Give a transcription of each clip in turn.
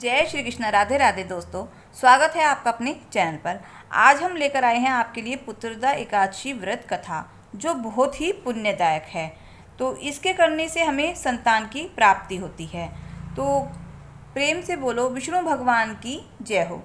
जय श्री कृष्ण। राधे राधे दोस्तों, स्वागत है आपका अपने चैनल पर। आज हम लेकर आए हैं आपके लिए पुत्रदा एकादशी व्रत कथा, जो बहुत ही पुण्यदायक है। तो इसके करने से हमें संतान की प्राप्ति होती है। तो प्रेम से बोलो विष्णु भगवान की जय हो।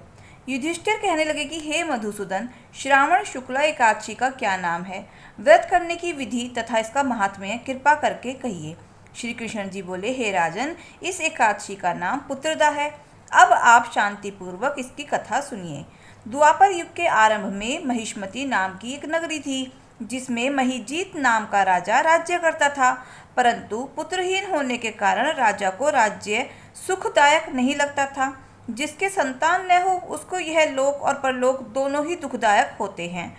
युधिष्ठिर कहने लगे कि हे मधुसूदन, श्रावण शुक्ला एकादशी का क्या नाम है? व्रत करने की विधि तथा इसका महात्म्य कृपा करके कहिए। श्री कृष्ण जी बोले, हे राजन, इस एकादशी का नाम पुत्रदा है। अब आप शांतिपूर्वक इसकी कथा सुनिए। द्वापर युग के आरंभ में महिष्मति नाम की एक नगरी थी, जिसमें महीजीत नाम का राजा राज्य करता था। परंतु पुत्रहीन होने के कारण राजा को राज्य सुखदायक नहीं लगता था। जिसके संतान न हो उसको यह लोक और परलोक दोनों ही दुखदायक होते हैं।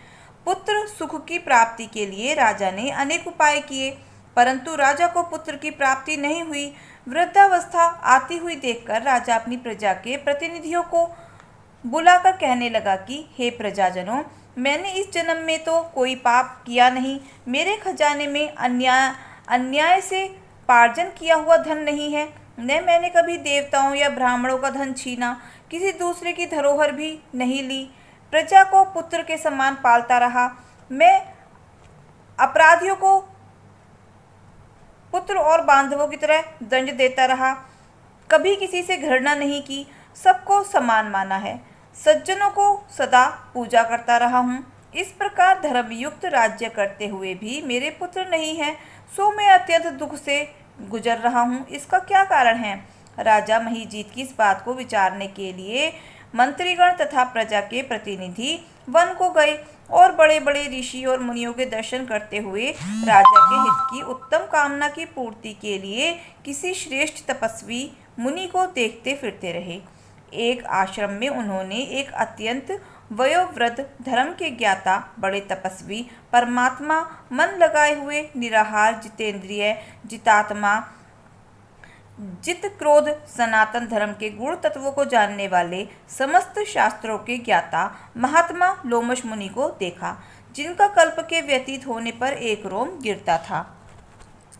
पुत्र सुख की प्राप्ति के लिए राजा ने अनेक उपाय किए, परंतु राजा को पुत्र की प्राप्ति नहीं हुई। वृद्धावस्था आती हुई देखकर राजा अपनी प्रजा के प्रतिनिधियों को बुलाकर कहने लगा कि हे प्रजाजनों, मैंने इस जन्म में तो कोई पाप किया नहीं। मेरे खजाने में अन्याय से पार्जन किया हुआ धन नहीं है। न मैंने कभी देवताओं या ब्राह्मणों का धन छीना, किसी दूसरे की धरोहर भी नहीं ली। प्रजा को पुत्र के समान पालता रहा। मैं अपराधियों को पुत्र और बांधवों की तरह दंड देता रहा। कभी किसी से घृणा नहीं की, सबको समान माना है। सज्जनों को सदा पूजा करता रहा हूँ। इस प्रकार धर्मयुक्त राज्य करते हुए भी मेरे पुत्र नहीं है, सो मैं अत्यंत दुख से गुजर रहा हूँ। इसका क्या कारण है? राजा महीजीत की इस बात को विचारने के लिए मंत्रीगण तथा प्रजा के प्रतिनिधि वन को गए और बड़े बड़े ऋषि और मुनियों के दर्शन करते हुए राजा के हित की उत्तम कामना की पूर्ति के लिए किसी श्रेष्ठ तपस्वी मुनि को देखते फिरते रहे। एक आश्रम में उन्होंने एक अत्यंत वयोवृद्ध धर्म के ज्ञाता बड़े तपस्वी परमात्मा मन लगाए हुए निराहार जितेंद्रिय जितात्मा जित क्रोध सनातन धर्म के गुण तत्वों को जानने वाले समस्त शास्त्रों के ज्ञाता महात्मा लोमश मुनि को देखा, जिनका कल्प के व्यतीत होने पर एक रोम गिरता था।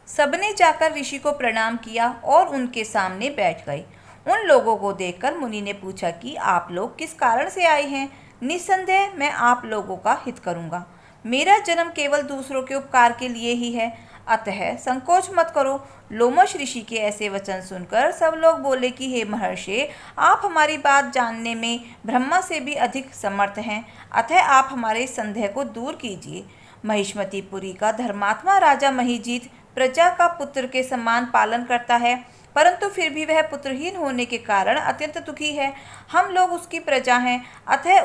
सबने जाकर ऋषि को प्रणाम किया और उनके सामने बैठ गए। उन लोगों को देखकर मुनि ने पूछा कि आप लोग किस कारण से आए हैं? निस्संदेह मैं आप लोगों का हित करूंगा। मेरा जन्म केवल दूसरों के उपकार के लिए ही है, अतः संकोच मत करो। लोमश ऋषि के ऐसे वचन सुनकर सब लोग बोले कि हे महर्षि, आप हमारी बात जानने में ब्रह्मा से भी अधिक समर्थ हैं, अतः आप हमारे संदेह को दूर कीजिए। महिष्मतिपुरी का धर्मात्मा राजा महीजीत प्रजा का पुत्र के समान पालन करता है, परंतु फिर भी वह पुत्रहीन होने के कारण अत्यंत दुखी है। हम लोग उसकी प्रजा हैं, अतः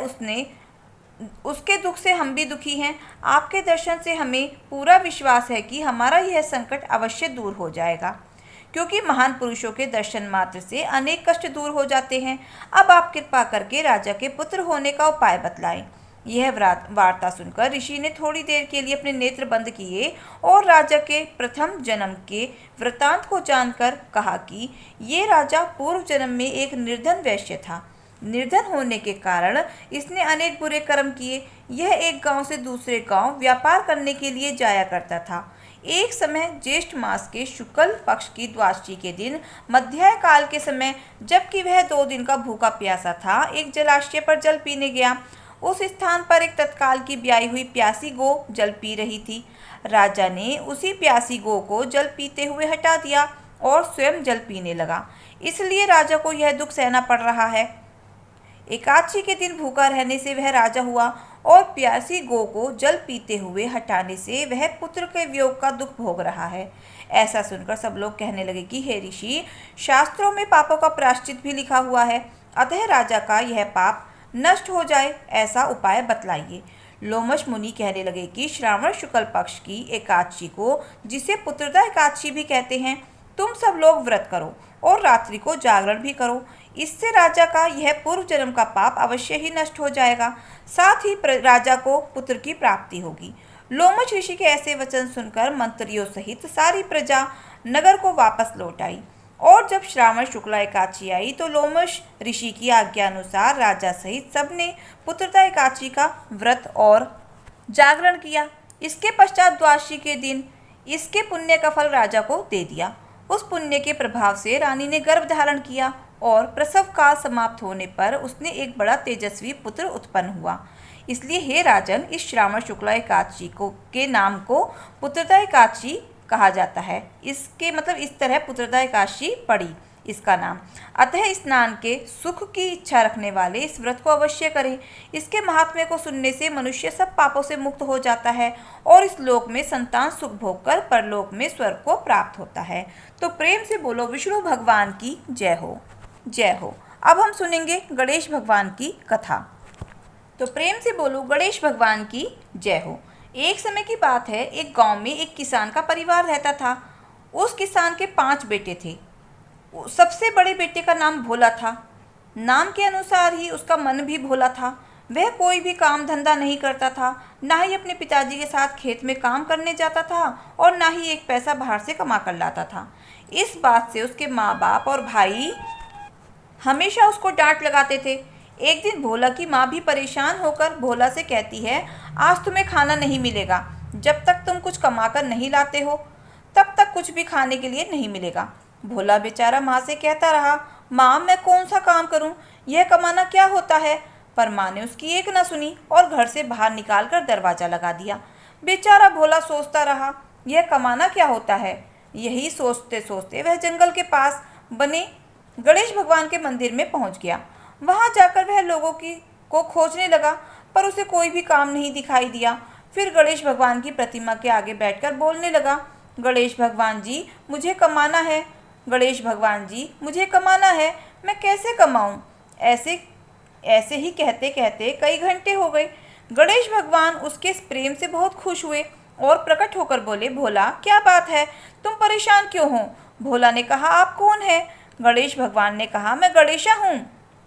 उसके दुख से हम भी दुखी हैं। आपके दर्शन से हमें पूरा विश्वास है कि हमारा यह संकट अवश्य दूर हो जाएगा, क्योंकि महान पुरुषों के दर्शन मात्र से अनेक कष्ट दूर हो जाते हैं। अब आप कृपा करके राजा के पुत्र होने का उपाय बतलाएं। यह वार्ता सुनकर ऋषि ने थोड़ी देर के लिए अपने नेत्र बंद किए और राजा के प्रथम जन्म के वृतांत को जानकर कहा कि ये राजा पूर्व जन्म में एक निर्धन वैश्य था। निर्धन होने के कारण इसने अनेक बुरे कर्म किए। यह एक गांव से दूसरे गांव व्यापार करने के लिए जाया करता था। एक समय ज्येष्ठ मास के शुक्ल पक्ष की द्वादशी के दिन मध्याह्न काल के समय, जबकि वह 2 दिन का भूखा प्यासा था, एक जलाशय पर जल पीने गया। उस स्थान पर एक तत्काल की ब्याई हुई प्यासी गो जल पी रही थी। राजा ने उसी प्यासी गो को जल पीते हुए हटा दिया और स्वयं जल पीने लगा। इसलिए राजा को यह दुख सहना पड़ रहा है। एकादशी के दिन भूखा रहने से वह राजा हुआ और प्यासी गो को जल पीते हुए हटाने से वह पुत्र के वियोग का दुख भोग रहा है। ऐसा सुनकर सब लोग कहने लगे कि हे ऋषि, शास्त्रों में पापों का प्रायश्चित भी लिखा हुआ है, अतः राजा का यह पाप नष्ट हो जाए, ऐसा उपाय बतलाइए। लोमश मुनि कहने लगे कि श्रावण शुक्ल पक्ष की एकादशी को, जिसे पुत्रदा एकादशी भी कहते हैं, तुम सब लोग व्रत करो और रात्रि को जागरण भी करो। इससे राजा का यह पूर्व जन्म का पाप अवश्य ही नष्ट हो जाएगा, साथ ही राजा को पुत्र की प्राप्ति होगी। लोमश ऋषि के ऐसे वचन सुनकर मंत्रियों सहित सारी प्रजा नगर को वापस लौट आई। और जब श्रावण शुक्ला एकादशी आई तो लोमश ऋषि की आज्ञा अनुसार राजा सहित सबने पुत्रदा एकादशी का व्रत और जागरण किया। इसके पश्चात द्वादशी के दिन इसके पुण्य का फल राजा को दे दिया। उस पुण्य के प्रभाव से रानी ने गर्भ धारण किया और प्रसव काल समाप्त होने पर उसने एक बड़ा तेजस्वी पुत्र उत्पन्न हुआ। इसलिए हे राजन, इस श्रावण शुक्ला एकादशी को के नाम को पुत्रदा एकादशी कहा जाता है। इसके मतलब इस तरह पुत्रदा एकादशी पड़ी इसका नाम। अतः स्नान के सुख की इच्छा रखने वाले इस व्रत को अवश्य करें। इसके महात्म्य को सुनने से मनुष्य सब पापों से मुक्त हो जाता है और इस लोक में संतान सुख भोग कर परलोक में स्वर्ग को प्राप्त होता है। तो प्रेम से बोलो विष्णु भगवान की जय हो, जय हो। अब हम सुनेंगे गणेश भगवान की कथा। तो प्रेम से बोलो गणेश भगवान की जय हो। एक समय की बात है, एक गांव में एक किसान का परिवार रहता था। उस किसान के 5 बेटे थे। सबसे बड़े बेटे का नाम भोला था। नाम के अनुसार ही उसका मन भी भोला था। वह कोई भी काम धंधा नहीं करता था, ना ही अपने पिताजी के साथ खेत में काम करने जाता था और ना ही एक पैसा बाहर से कमा कर लाता था। इस बात से उसके माँ बाप और भाई हमेशा उसको डांट लगाते थे। एक दिन भोला की माँ भी परेशान होकर भोला से कहती है, आज तुम्हें खाना नहीं मिलेगा। जब तक तुम कुछ कमा कर नहीं लाते हो तब तक कुछ भी खाने के लिए नहीं मिलेगा। भोला बेचारा माँ से कहता रहा, माँ मैं कौन सा काम करूँ, यह कमाना क्या होता है। पर माँ ने उसकी एक न सुनी और घर से बाहर निकाल कर दरवाज़ा लगा दिया। बेचारा भोला सोचता रहा, यह कमाना क्या होता है। यही सोचते सोचते वह जंगल के पास बने गणेश भगवान के मंदिर में पहुंच गया। वहां जाकर वह लोगों को खोजने लगा, पर उसे कोई भी काम नहीं दिखाई दिया। फिर गणेश भगवान की प्रतिमा के आगे बैठकर बोलने लगा, गणेश भगवान जी मुझे कमाना है, गणेश भगवान जी मुझे कमाना है, मैं कैसे कमाऊं। ऐसे ऐसे ही कहते कहते कई घंटे हो गए। गणेश भगवान उसके इस प्रेम से बहुत खुश हुए और प्रकट होकर बोले, भोला क्या बात है, तुम परेशान क्यों हो। भोला ने कहा, आप कौन है। गणेश भगवान ने कहा, मैं गणेशा हूँ।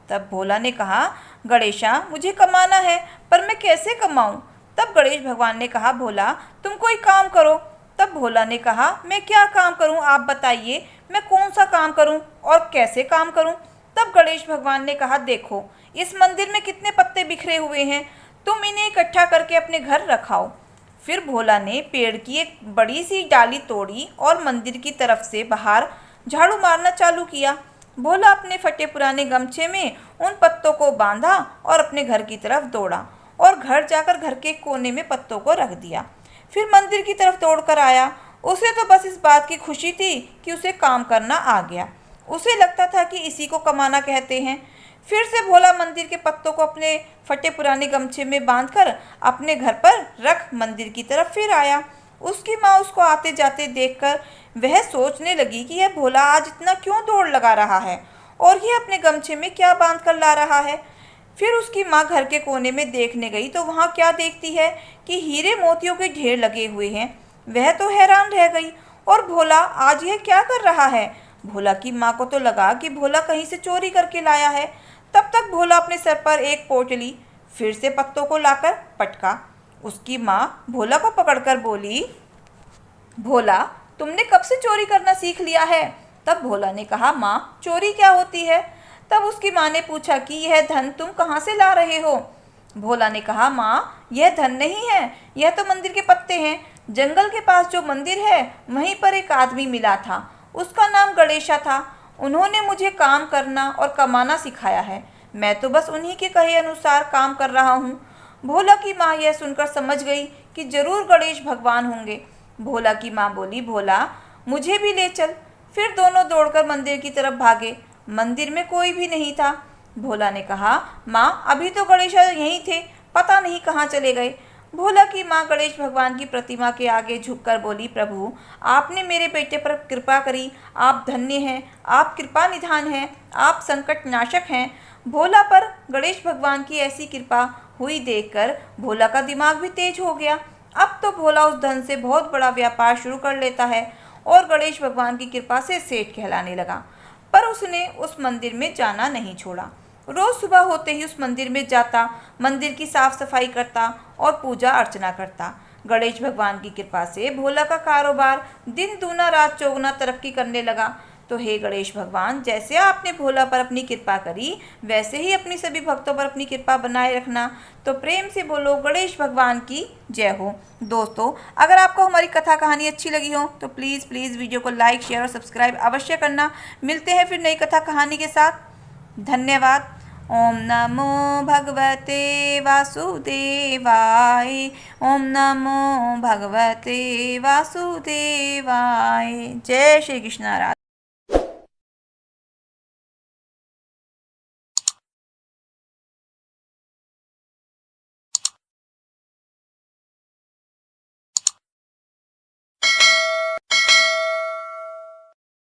तब भोला ने कहा, गणेशा मुझे कमाना है, पर मैं कैसे कमाऊं। तब गणेश भगवान ने कहा, भोला तुम कोई काम करो। तब भोला ने कहा, मैं क्या काम करूं, आप बताइए, मैं कौन सा काम करूं और कैसे काम करूं। तब गणेश भगवान ने कहा, देखो इस मंदिर में कितने पत्ते बिखरे हुए हैं, तुम इन्हें इकट्ठा करके अपने घर रखाओ। फिर भोला ने पेड़ की एक बड़ी सी डाली तोड़ी और मंदिर की तरफ से बाहर झाड़ू मारना चालू किया। भोला अपने फटे पुराने गमछे में उन पत्तों को बांधा और अपने घर की तरफ दौड़ा और घर जाकर घर के कोने में पत्तों को रख दिया। फिर मंदिर की तरफ दौड़कर आया। उसे तो बस इस बात की खुशी थी कि उसे काम करना आ गया। उसे लगता था कि इसी को कमाना कहते हैं। फिर से भोला मंदिर के पत्तों को अपने फटे पुराने गमछे में बांधकर अपने घर पर रख मंदिर की तरफ फिर आया। उसकी माँ उसको आते जाते देखकर वह सोचने लगी कि यह भोला आज इतना क्यों दौड़ लगा रहा है और यह अपने गमछे में क्या बांध कर ला रहा है। फिर उसकी माँ घर के कोने में देखने गई तो वहाँ क्या देखती है कि हीरे मोतियों के ढेर लगे हुए हैं। वह तो हैरान रह गई, और भोला आज यह क्या कर रहा है। भोला की माँ को तो लगा कि भोला कहीं से चोरी करके लाया है। तब तक भोला अपने सर पर एक पोटली फिर से पत्तों को लाकर पटका। उसकी माँ भोला को पकड़कर बोली, भोला तुमने कब से चोरी करना सीख लिया है। तब भोला ने कहा, माँ चोरी क्या होती है। तब उसकी माँ ने पूछा कि यह धन तुम कहाँ से ला रहे हो। भोला ने कहा, माँ यह धन नहीं है, यह तो मंदिर के पत्ते हैं। जंगल के पास जो मंदिर है वहीं पर एक आदमी मिला था, उसका नाम गणेशा था। उन्होंने मुझे काम करना और कमाना सिखाया है, मैं तो बस उन्हीं के कहे अनुसार काम कर रहा हूँ। भोला की माँ यह सुनकर समझ गई कि जरूर गणेश भगवान होंगे। भोला की माँ बोली, भोला मुझे भी ले चल। फिर दोनों दौड़कर मंदिर की तरफ भागे। मंदिर में कोई भी नहीं था। भोला ने कहा, माँ अभी तो गणेशा यहीं थे, पता नहीं कहाँ चले गए। भोला की माँ गणेश भगवान की प्रतिमा के आगे झुककर बोली, प्रभु आपने मेरे बेटे पर कृपा करी, आप धन्य हैं, आप कृपा निधान हैं, आप संकट नाशक हैं। भोला पर गणेश भगवान की ऐसी कृपा हुई देखकर भोला का दिमाग भी तेज हो गया। अब तो भोला उस धन से बहुत बड़ा व्यापार शुरू कर लेता है और गणेश भगवान की कृपा से सेठ कहलाने लगा। पर उसने उस मंदिर में जाना नहीं छोड़ा। रोज सुबह होते ही उस मंदिर में जाता, मंदिर की साफ सफाई करता और पूजा अर्चना करता। गणेश भगवान की कृपा से भोला का कारोबार दिन दूना रात चौगुना तरक्की करने लगा। तो हे गणेश भगवान, जैसे आपने भोला पर अपनी कृपा करी वैसे ही अपनी सभी भक्तों पर अपनी कृपा बनाए रखना। तो प्रेम से बोलो गणेश भगवान की जय हो। दोस्तों, अगर आपको हमारी कथा कहानी अच्छी लगी हो तो प्लीज़ वीडियो को लाइक, शेयर और सब्सक्राइब अवश्य करना। मिलते हैं फिर नई कथा कहानी के साथ। धन्यवाद। ओम नमो भगवते वासुदेवाय। ओम नमो भगवते वासुदेवाय। जय श्री कृष्ण।